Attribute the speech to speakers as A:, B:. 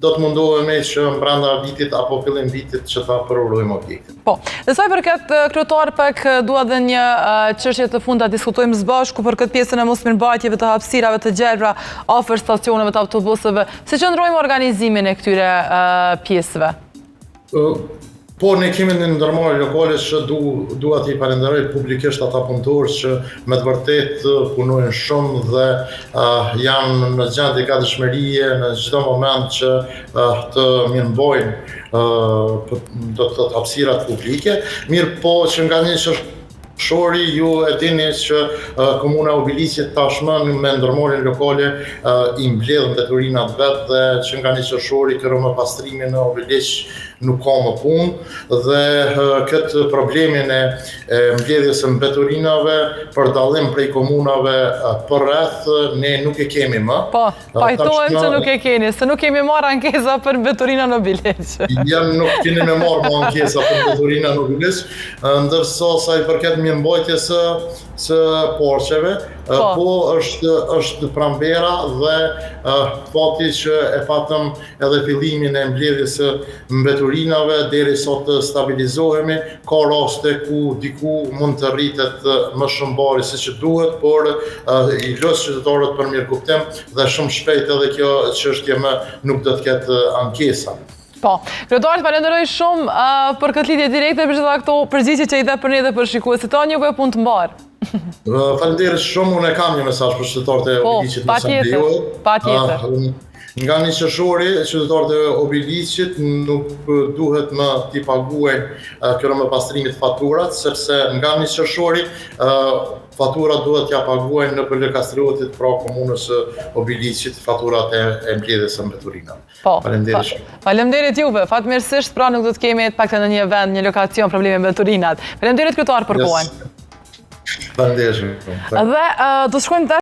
A: do të mundohemi që brenda vitit apo fillim vitit që ta përurojmë objektin.
B: Po, dhe sa i përket kryetar pak dua edhe një çështje të fundit ta diskutojmë së bashku për këtë pjesën e mosmirëmbajtjeve të hapësirave të gjelbra afër stacioneve të autobuseve. Si qëndrojmë organizimin e këtyre pjesëve?
A: Po, ne kemi në ndërmarrje lokale që dua t'i falenderoj publikisht ata punëtorë që me të vërtet punojnë shumë dhe janë në gjendje gatishmërie në çdo moment që të mirëmbajnë do të thotë hapësirat publike. Mirë po që nga një shori, ju e dini që Komuna e Obilicit tashmë me ndërmarrjen lokale i mbledh mbeturinat vet dhe që nga një qershori kërë më pastrimi në Obilic nuk ka më punë dhe këtë problemin e mbledhjes së mbeturinave për dallim prej komunave përreth ne nuk e kemi më.
B: Po, pajtohem që nuk e keni, se nuk kemi marrë ankesa për mbeturina në Obilic.
A: Nuk keni me marrë ankesa për mbeturina në Obilic, ndërsa sa i përket mirëmbajtjes së porçeve, po është pranvera dhe fakti që e patëm edhe fillimin e mbledhjes së mbeturinave deri sot të stabilizohemi, ka raste ku diku mund të rritet më shumë bari se që duhet, por i lës qytetarët për mirëkuptim dhe shumë shpejt edhe kjo çështje më nuk do të ketë ankesa.
B: Po, kryetar, falenderoj shumë për këtë lidhje direkte për gjitha këto përgjigje që i dhe për ne dhe për shikuesit tonë, juve punë të mbarë.
A: Falenderit shumë, unë e kam një mesazh për qytetarët e Obilicit në Sandeu.
B: Patjetër.
A: Nga një qershori, qytetarët e Obilicit nuk duhet më t'i paguajnë këto me pastrimit faturat, sepse nga një qershori faturat duhet t'ja paguajnë në për Kastriotit, pra komunës së Obilicit, faturat e mbledhjes së mbeturinave. Faleminderit shumë.
B: Faleminderit juve. Fatmirësisht, pra nuk do të kemi të paktën në një vend, një lokacion probleme me mbeturinat. Faleminderit kryetar për kohën.
A: Faleminderit shumë.
B: Dhe do të shkojmë